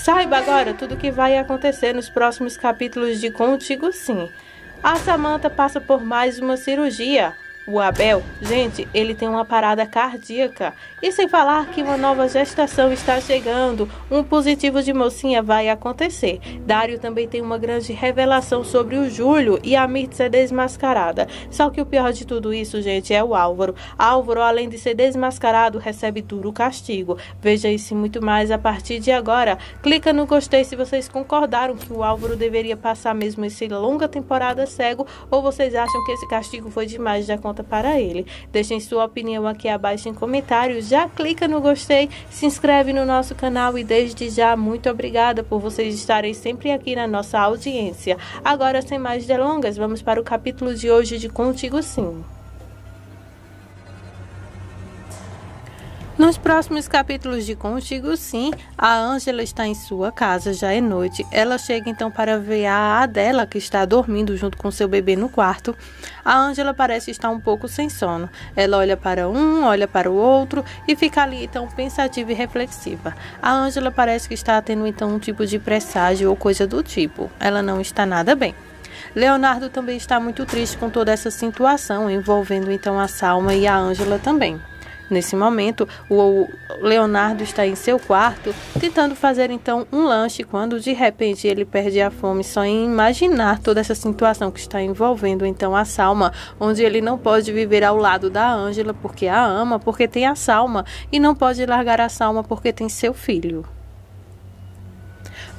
Saiba agora tudo o que vai acontecer nos próximos capítulos de Contigo Sim. A Samantha passa por mais uma cirurgia. O Abel, gente, ele tem uma parada cardíaca. E sem falar que uma nova gestação está chegando, um positivo de mocinha vai acontecer. Dário também tem uma grande revelação sobre o Júlio e a Mirtz é desmascarada. Só que o pior de tudo isso, gente, é o Álvaro. Álvaro, além de ser desmascarado, recebe duro castigo. Veja isso e muito mais a partir de agora. Clica no gostei se vocês concordaram que o Álvaro deveria passar mesmo essa longa temporada cego ou vocês acham que esse castigo foi demais da conta para ele. Deixem sua opinião aqui abaixo em comentários, já clica no gostei, se inscreve no nosso canal e desde já muito obrigada por vocês estarem sempre aqui na nossa audiência. Agora, sem mais delongas, vamos para o capítulo de hoje de Contigo Sim. Nos próximos capítulos de Contigo Sim, a Ângela está em sua casa, já é noite. Ela chega então para ver a Adela, que está dormindo junto com seu bebê no quarto. A Ângela parece estar um pouco sem sono. Ela olha para um, olha para o outro e fica ali então pensativa e reflexiva. A Ângela parece que está tendo então um tipo de presságio ou coisa do tipo. Ela não está nada bem. Leonardo também está muito triste com toda essa situação, envolvendo então a Salma e a Ângela também. Nesse momento, o Leonardo está em seu quarto, tentando fazer então um lanche, quando de repente ele perde a fome só em imaginar toda essa situação que está envolvendo então a Salma, onde ele não pode viver ao lado da Ângela porque a ama, porque tem a Salma, e não pode largar a Salma porque tem seu filho.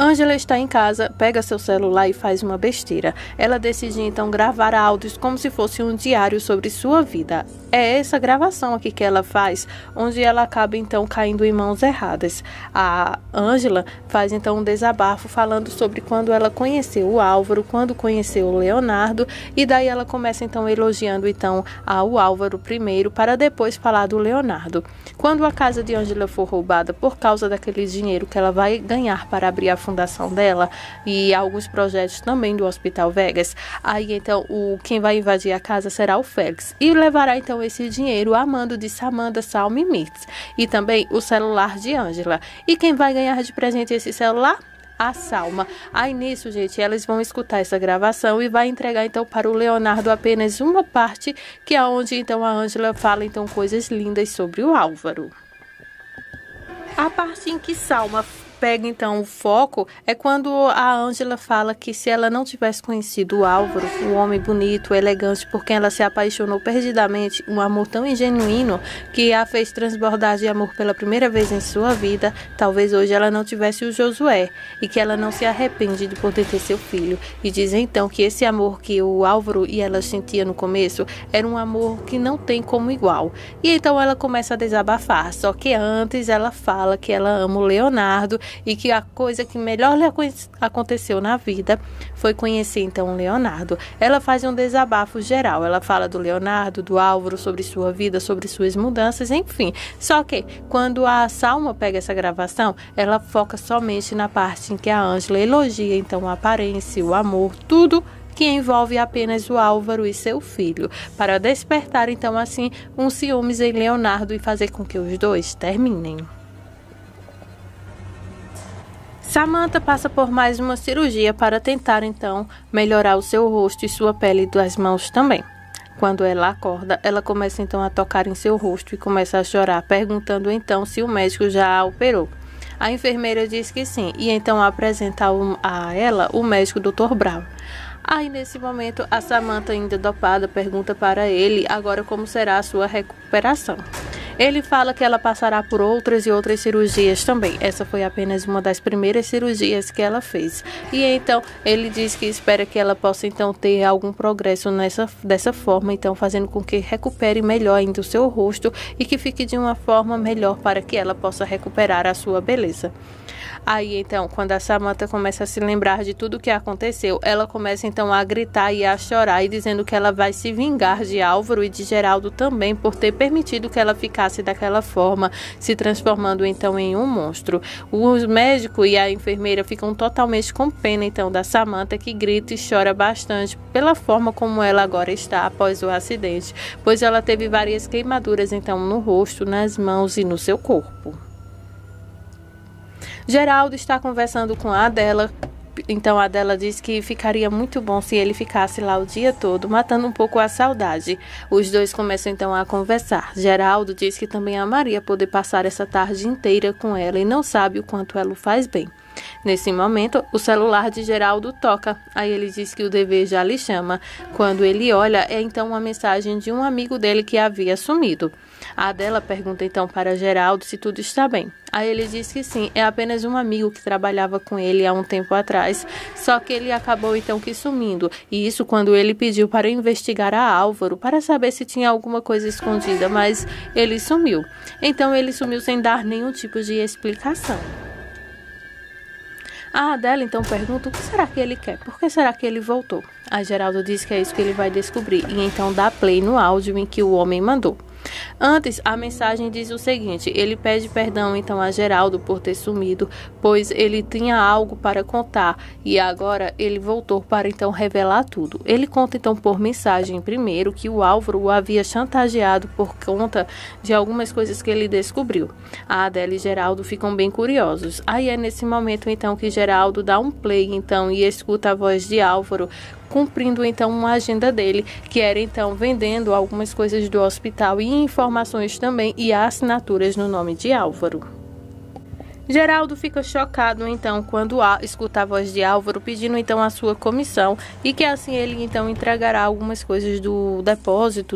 Ângela está em casa, pega seu celular e faz uma besteira. Ela decide então gravar áudios como se fosse um diário sobre sua vida. É essa gravação aqui que ela faz, onde ela acaba então caindo em mãos erradas. A Ângela faz então um desabafo falando sobre quando ela conheceu o Álvaro, quando conheceu o Leonardo, e daí ela começa então elogiando então ao Álvaro primeiro, para depois falar do Leonardo. Quando a casa de Ângela for roubada por causa daquele dinheiro que ela vai ganhar para abrir a fundação dela e alguns projetos também do Hospital Vegas, aí então quem vai invadir a casa será o Félix e levará então esse dinheiro a mando de Samantha, Salma e Mirtz, e também o celular de Ângela. E quem vai ganhar de presente esse celular? A Salma. Aí nisso, gente, elas vão escutar essa gravação e vai entregar então para o Leonardo apenas uma parte, que é onde então a Ângela fala então coisas lindas sobre o Álvaro. A parte em que Salma pega então o foco é quando a Ângela fala que se ela não tivesse conhecido o Álvaro, um homem bonito, elegante, por quem ela se apaixonou perdidamente, um amor tão genuíno que a fez transbordar de amor pela primeira vez em sua vida, talvez hoje ela não tivesse o Josué, e que ela não se arrepende de poder ter seu filho. E diz então que esse amor que o Álvaro e ela sentia no começo era um amor que não tem como igual. E então ela começa a desabafar, só que antes ela fala que ela ama o Leonardo e que a coisa que melhor lhe aconteceu na vida foi conhecer então o Leonardo. Ela faz um desabafo geral, ela fala do Leonardo, do Álvaro, sobre sua vida, sobre suas mudanças, enfim. Só que quando a Salma pega essa gravação, ela foca somente na parte em que a Ângela elogia então a aparência, o amor, tudo que envolve apenas o Álvaro e seu filho, para despertar então assim um ciúmes em Leonardo e fazer com que os dois terminem. Samantha passa por mais uma cirurgia para tentar então melhorar o seu rosto e sua pele das mãos também. Quando ela acorda, ela começa então a tocar em seu rosto e começa a chorar, perguntando então se o médico já a operou. A enfermeira diz que sim, e então apresenta a ela o médico Dr. Brown. Aí nesse momento a Samantha, ainda dopada, pergunta para ele agora como será a sua recuperação. Ele fala que ela passará por outras e outras cirurgias também. Essa foi apenas uma das primeiras cirurgias que ela fez. E então ele diz que espera que ela possa então ter algum progresso dessa forma, então fazendo com que recupere melhor ainda o seu rosto e que fique de uma forma melhor para que ela possa recuperar a sua beleza. Aí então, quando a Samantha começa a se lembrar de tudo o que aconteceu, ela começa então a gritar e a chorar e dizendo que ela vai se vingar de Álvaro e de Geraldo também por ter permitido que ela ficasse daquela forma, se transformando então em um monstro. O médico e a enfermeira ficam totalmente com pena então da Samantha, que grita e chora bastante pela forma como ela agora está após o acidente, pois ela teve várias queimaduras então no rosto, nas mãos e no seu corpo. Geraldo está conversando com a Adela. Então a Adela diz que ficaria muito bom se ele ficasse lá o dia todo, matando um pouco a saudade. Os dois começam então a conversar. Geraldo diz que também amaria poder passar essa tarde inteira com ela e não sabe o quanto ela o faz bem. Nesse momento, o celular de Geraldo toca. Aí ele diz que o dever já lhe chama. Quando ele olha, é então uma mensagem de um amigo dele que havia sumido. A Adela pergunta então para Geraldo se tudo está bem. Aí ele diz que sim, é apenas um amigo que trabalhava com ele há um tempo atrás, só que ele acabou então que sumindo, e isso quando ele pediu para investigar a Álvaro, para saber se tinha alguma coisa escondida, mas ele sumiu. Então ele sumiu sem dar nenhum tipo de explicação. A Adela então pergunta o que será que ele quer, por que será que ele voltou? A Geraldo diz que é isso que ele vai descobrir, e então dá play no áudio em que o homem mandou. Antes, a mensagem diz o seguinte: ele pede perdão então a Geraldo por ter sumido, pois ele tinha algo para contar e agora ele voltou para então revelar tudo. Ele conta então por mensagem primeiro que o Álvaro o havia chantageado por conta de algumas coisas que ele descobriu. A Adela e Geraldo ficam bem curiosos. Aí é nesse momento então que Geraldo dá um play então e escuta a voz de Álvaro, cumprindo então uma agenda dele, que era então vendendo algumas coisas do hospital e informações também e assinaturas no nome de Álvaro. Geraldo fica chocado então quando escuta a voz de Álvaro pedindo então a sua comissão e que assim ele então entregará algumas coisas do depósito,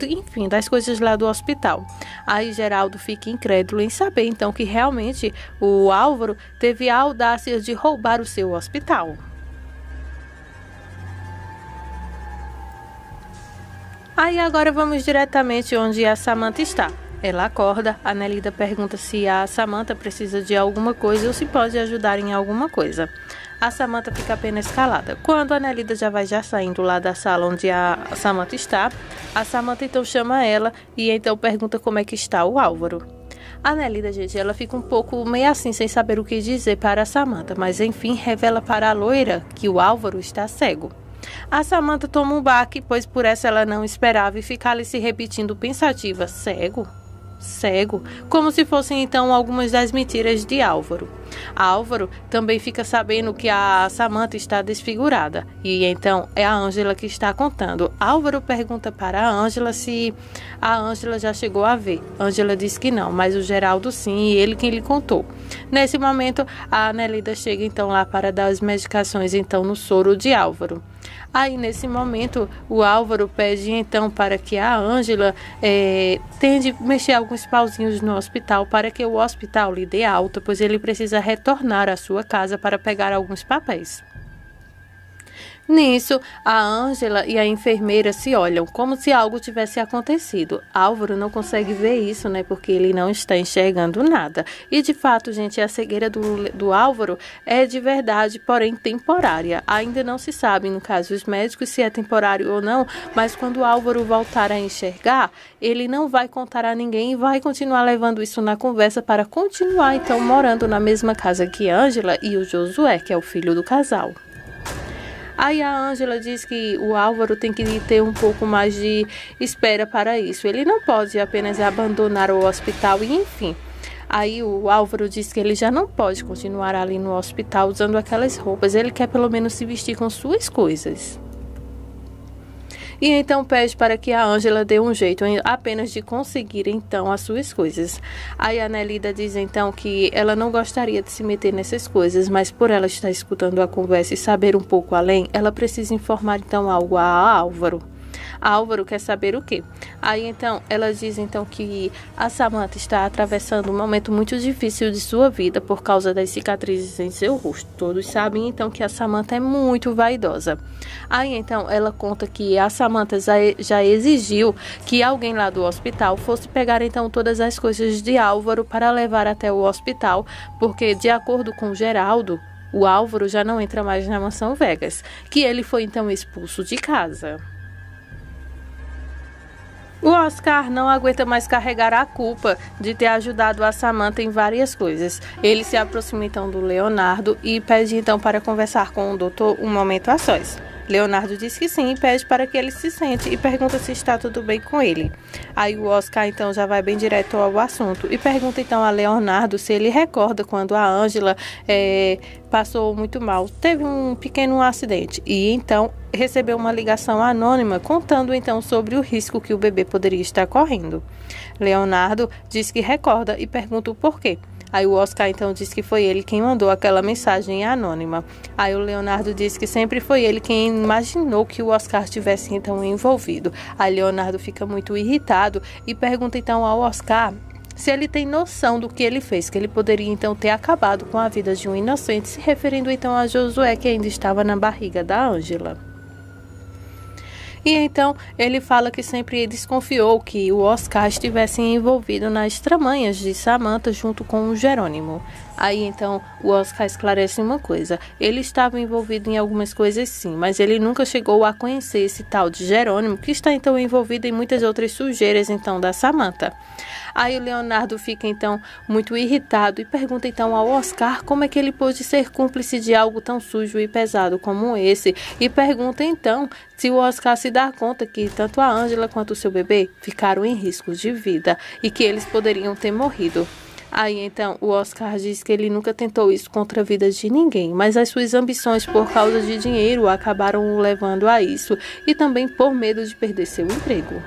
enfim, das coisas lá do hospital. Aí Geraldo fica incrédulo em saber então que realmente o Álvaro teve a audácia de roubar o seu hospital. Aí agora vamos diretamente onde a Samantha está. Ela acorda, a Nelida pergunta se a Samantha precisa de alguma coisa ou se pode ajudar em alguma coisa. A Samantha fica apenas calada. Quando a Nelida já vai saindo lá da sala onde a Samantha está, a Samantha então chama ela e então pergunta como é que está o Álvaro. A Nelida, gente, ela fica um pouco meio assim, sem saber o que dizer para a Samantha, mas enfim revela para a loira que o Álvaro está cego. A Samantha toma um baque, pois por essa ela não esperava e fica ali se repetindo pensativa: cego? Cego? Como se fossem então algumas das mentiras de Álvaro. Álvaro também fica sabendo que a Samantha está desfigurada e então é a Ângela que está contando. Álvaro pergunta para a Ângela se a Ângela já chegou a ver. Ângela diz que não, mas o Geraldo sim, e ele quem lhe contou. Nesse momento a Nelida chega então lá para dar as medicações então no soro de Álvaro. Aí nesse momento o Álvaro pede então para que a Ângela tente mexer alguns pauzinhos no hospital para que o hospital lhe dê alta, pois ele precisa retornar à sua casa para pegar alguns papéis. Nisso, a Ângela e a enfermeira se olham como se algo tivesse acontecido. Álvaro não consegue ver isso, né? Porque ele não está enxergando nada. E de fato, gente, a cegueira do Álvaro é de verdade, porém temporária. Ainda não se sabe, no caso dos médicos, se é temporário ou não, mas quando o Álvaro voltar a enxergar, ele não vai contar a ninguém e vai continuar levando isso na conversa para continuar, então, morando na mesma casa que Ângela e o Josué, que é o filho do casal. Aí a Ângela diz que o Álvaro tem que ter um pouco mais de espera para isso. Ele não pode apenas abandonar o hospital e enfim. Aí o Álvaro diz que ele já não pode continuar ali no hospital usando aquelas roupas. Ele quer pelo menos se vestir com suas coisas. E então pede para que a Ângela dê um jeito apenas de conseguir então as suas coisas. Aí a Nelida diz então que ela não gostaria de se meter nessas coisas, mas por ela estar escutando a conversa e saber um pouco além, ela precisa informar então algo a Álvaro. Álvaro quer saber o quê? Aí então ela diz então que a Samantha está atravessando um momento muito difícil de sua vida por causa das cicatrizes em seu rosto. Todos sabem então que a Samantha é muito vaidosa. Aí então ela conta que a Samantha já exigiu que alguém lá do hospital fosse pegar então todas as coisas de Álvaro para levar até o hospital, porque de acordo com Geraldo, o Álvaro já não entra mais na mansão Vegas, que ele foi então expulso de casa. O Oscar não aguenta mais carregar a culpa de ter ajudado a Samantha em várias coisas. Ele se aproxima então do Leonardo e pede então para conversar com o doutor um momento a sós. Leonardo diz que sim e pede para que ele se sente e pergunta se está tudo bem com ele. Aí o Oscar então já vai bem direto ao assunto e pergunta então a Leonardo se ele recorda quando a Ângela passou muito mal, teve um pequeno acidente e então recebeu uma ligação anônima contando então sobre o risco que o bebê poderia estar correndo. Leonardo diz que recorda e pergunta o porquê. Aí o Oscar então diz que foi ele quem mandou aquela mensagem anônima. Aí o Leonardo diz que sempre foi ele quem imaginou que o Oscar estivesse então envolvido. Aí Leonardo fica muito irritado e pergunta então ao Oscar se ele tem noção do que ele fez, que ele poderia então ter acabado com a vida de um inocente, se referindo então a Josué, que ainda estava na barriga da Ângela. E então ele fala que sempre desconfiou que o Oscar estivesse envolvido nas tramanhas de Samantha junto com o Jerônimo. Aí então o Oscar esclarece uma coisa: ele estava envolvido em algumas coisas sim, mas ele nunca chegou a conhecer esse tal de Jerônimo, que está então envolvido em muitas outras sujeiras então da Samantha. Aí o Leonardo fica então muito irritado e pergunta então ao Oscar como é que ele pôde ser cúmplice de algo tão sujo e pesado como esse, e pergunta então se o Oscar se dá conta que tanto a Ângela quanto o seu bebê ficaram em risco de vida e que eles poderiam ter morrido. Aí então o Oscar diz que ele nunca tentou isso contra a vida de ninguém, mas as suas ambições por causa de dinheiro acabaram o levando a isso e também por medo de perder seu emprego.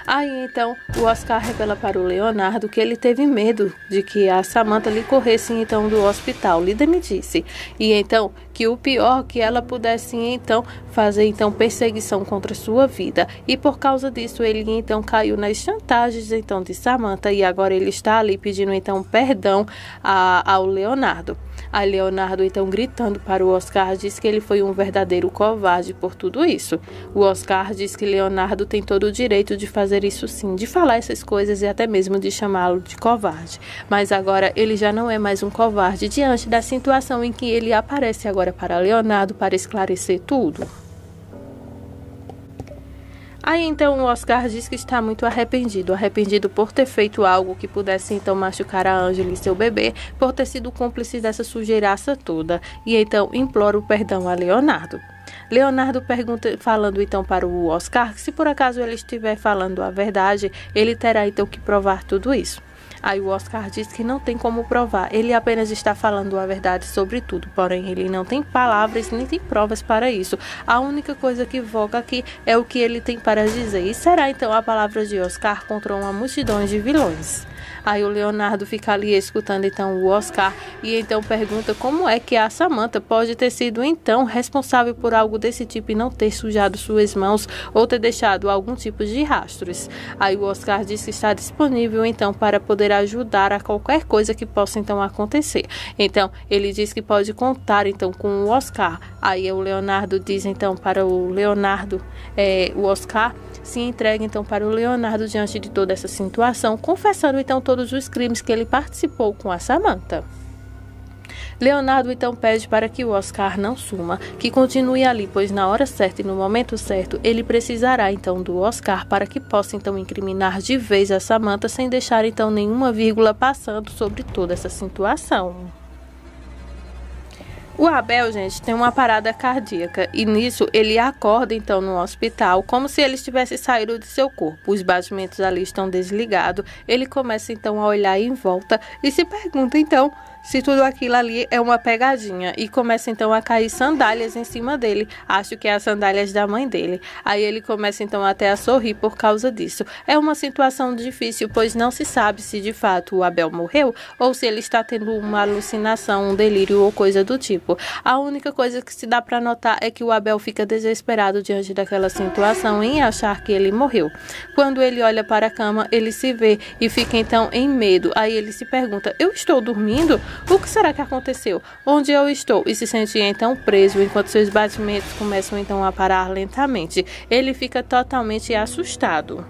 Aí então o Oscar revela para o Leonardo que ele teve medo de que a Samantha lhe corresse então do hospital, lhe demitisse, e então que o pior que ela pudesse então fazer então perseguição contra sua vida, e por causa disso ele então caiu nas chantagens então de Samantha e agora ele está ali pedindo então perdão ao Leonardo. A Leonardo, então, gritando para o Oscar, diz que ele foi um verdadeiro covarde por tudo isso. O Oscar diz que Leonardo tem todo o direito de fazer isso sim, de falar essas coisas e até mesmo de chamá-lo de covarde. Mas agora ele já não é mais um covarde diante da situação em que ele aparece agora para Leonardo para esclarecer tudo. Aí então o Oscar diz que está muito arrependido por ter feito algo que pudesse então machucar a Ângela e seu bebê, por ter sido cúmplice dessa sujeiraça toda, e então implora o perdão a Leonardo. Leonardo pergunta, falando então para o Oscar, que se por acaso ele estiver falando a verdade, ele terá então que provar tudo isso. Aí o Oscar diz que não tem como provar, ele apenas está falando a verdade sobre tudo, porém ele não tem palavras nem tem provas para isso. A única coisa que voga aqui é o que ele tem para dizer, e será então a palavra de Oscar contra uma multidão de vilões. Aí o Leonardo fica ali escutando então o Oscar e então pergunta como é que a Samantha pode ter sido então responsável por algo desse tipo e não ter sujado suas mãos ou ter deixado algum tipo de rastros. Aí o Oscar diz que está disponível então para poder ajudar a qualquer coisa que possa então acontecer. Então ele diz que pode contar então com o Oscar. Aí o Leonardo diz então para o Leonardo, o Oscar se entrega então para o Leonardo diante de toda essa situação, confessando então todos os crimes que ele participou com a Samantha. Leonardo então pede para que o Oscar não suma, que continue ali, pois na hora certa e no momento certo ele precisará então do Oscar para que possa então incriminar de vez a Samantha sem deixar então nenhuma vírgula passando sobre toda essa situação. O Abel, gente, tem uma parada cardíaca e nisso ele acorda então no hospital como se ele estivesse saído de seu corpo. Os batimentos ali estão desligados. Ele começa então a olhar em volta e se pergunta então se tudo aquilo ali é uma pegadinha e começa então a cair sandálias em cima dele. Acho que é as sandálias da mãe dele. Aí ele começa então até a sorrir por causa disso. É uma situação difícil, pois não se sabe se de fato o Abel morreu ou se ele está tendo uma alucinação, um delírio ou coisa do tipo. A única coisa que se dá para notar é que o Abel fica desesperado diante daquela situação em achar que ele morreu. Quando ele olha para a cama, ele se vê e fica então em medo. Aí ele se pergunta: eu estou dormindo? O que será que aconteceu? Onde eu estou? E se sente então preso enquanto seus batimentos começam então a parar lentamente. Ele fica totalmente assustado.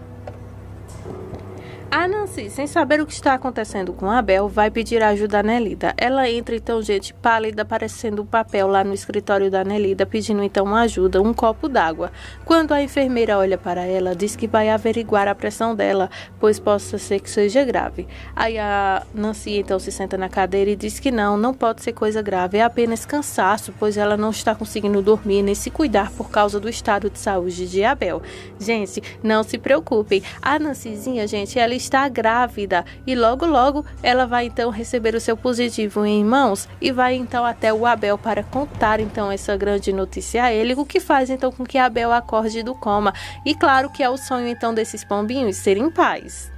A Nancy, sem saber o que está acontecendo com a Bel, vai pedir ajuda a Nelida. Ela entra então, gente, pálida, parecendo um papel lá no escritório da Nelida, pedindo então ajuda, um copo d'água. Quando a enfermeira olha para ela, diz que vai averiguar a pressão dela, pois possa ser que seja grave. Aí a Nancy então se senta na cadeira e diz que não pode ser coisa grave, é apenas cansaço, pois ela não está conseguindo dormir nem se cuidar por causa do estado de saúde de Abel. Gente, não se preocupem, a Nancyzinha, gente, ela está grávida e logo ela vai então receber o seu positivo em mãos e vai então até o Abel para contar então essa grande notícia a ele, o que faz então com que Abel acorde do coma. E claro que é o sonho então desses pombinhos serem pais.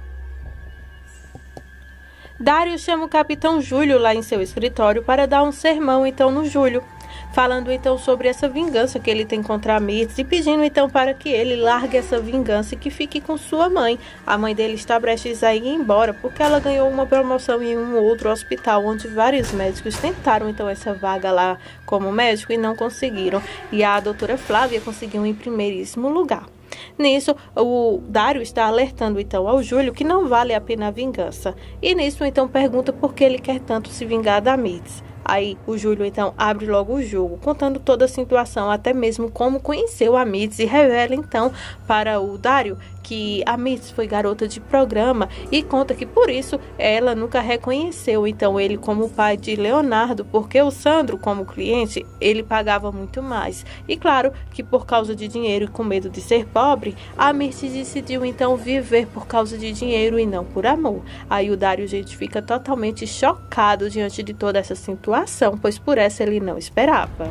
Dário chama o capitão Júlio lá em seu escritório para dar um sermão então no Júlio, falando então sobre essa vingança que ele tem contra a Mirtz e pedindo então para que ele largue essa vingança e que fique com sua mãe. A mãe dele está prestes a ir embora porque ela ganhou uma promoção em um outro hospital onde vários médicos tentaram então essa vaga lá como médico e não conseguiram. E a doutora Flávia conseguiu em primeiríssimo lugar. Nisso, o Dário está alertando então ao Júlio que não vale a pena a vingança. E nisso então pergunta por que ele quer tanto se vingar da Mirtz. Aí o Júlio então abre logo o jogo, contando toda a situação, até mesmo como conheceu a Mirtz, e revela então para o Dário que a Mirtz foi garota de programa e conta que por isso ela nunca reconheceu então ele como pai de Leonardo, porque o Sandro, como cliente, ele pagava muito mais. E claro que por causa de dinheiro e com medo de ser pobre, a Mirtz decidiu então viver por causa de dinheiro e não por amor. Aí o Dário, gente, fica totalmente chocado diante de toda essa situação, pois por essa ele não esperava.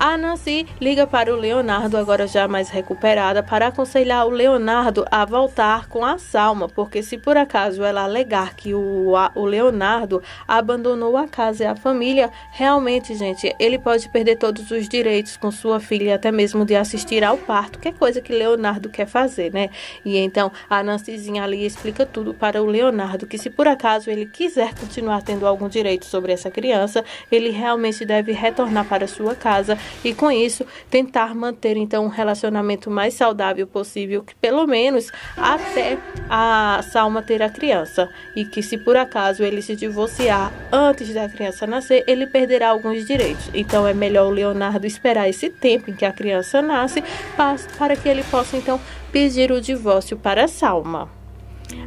A Nancy liga para o Leonardo, agora já mais recuperada, para aconselhar o Leonardo a voltar com a Salma, porque se por acaso ela alegar que o Leonardo abandonou a casa e a família, realmente, gente, ele pode perder todos os direitos com sua filha, até mesmo de assistir ao parto, que é coisa que Leonardo quer fazer, né? E então a Nancyzinha ali explica tudo para o Leonardo, que se por acaso ele quiser continuar tendo algum direito sobre essa criança, ele realmente deve retornar para sua casa e com isso tentar manter então um relacionamento mais saudável possível, que pelo menos até a Salma ter a criança, e que se por acaso ele se divorciar antes da criança nascer, ele perderá alguns direitos. Então é melhor o Leonardo esperar esse tempo em que a criança nasce para que ele possa então pedir o divórcio para a Salma.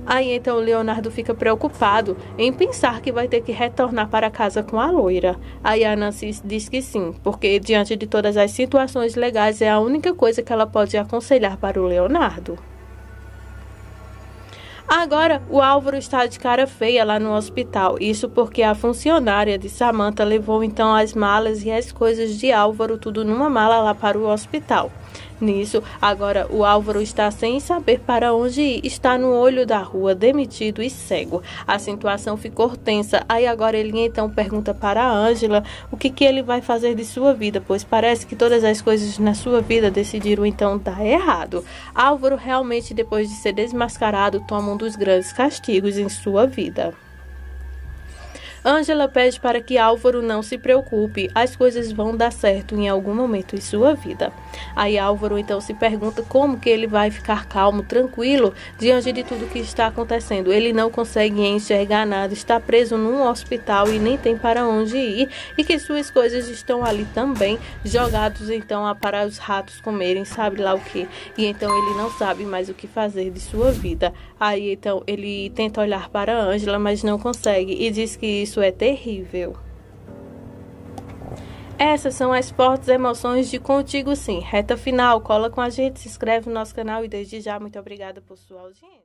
Aí então o Leonardo fica preocupado em pensar que vai ter que retornar para casa com a loira. Aí a Nancy diz que sim, porque diante de todas as situações legais é a única coisa que ela pode aconselhar para o Leonardo. Agora, o Álvaro está de cara feia lá no hospital. Isso porque a funcionária de Samantha levou então as malas e as coisas de Álvaro, tudo numa mala lá para o hospital. Nisso, agora o Álvaro está sem saber para onde ir, está no olho da rua, demitido e cego. A situação ficou tensa, aí agora ele então pergunta para a Ângela o que ele vai fazer de sua vida, pois parece que todas as coisas na sua vida decidiram então dar errado. Álvaro realmente, depois de ser desmascarado, toma um dos grandes castigos em sua vida. Ângela pede para que Álvaro não se preocupe, as coisas vão dar certo em algum momento em sua vida. Aí Álvaro então se pergunta como que ele vai ficar calmo, tranquilo, diante de tudo que está acontecendo. Ele não consegue enxergar nada, está preso num hospital e nem tem para onde ir, e que suas coisas estão ali também, jogados então para os ratos comerem, sabe lá o que. E então ele não sabe mais o que fazer de sua vida. Aí então ele tenta olhar para Ângela, mas não consegue, e diz que isso é terrível. Essas são as fortes emoções de Contigo Sim. Reta final, cola com a gente, se inscreve no nosso canal e desde já, muito obrigada por sua audiência.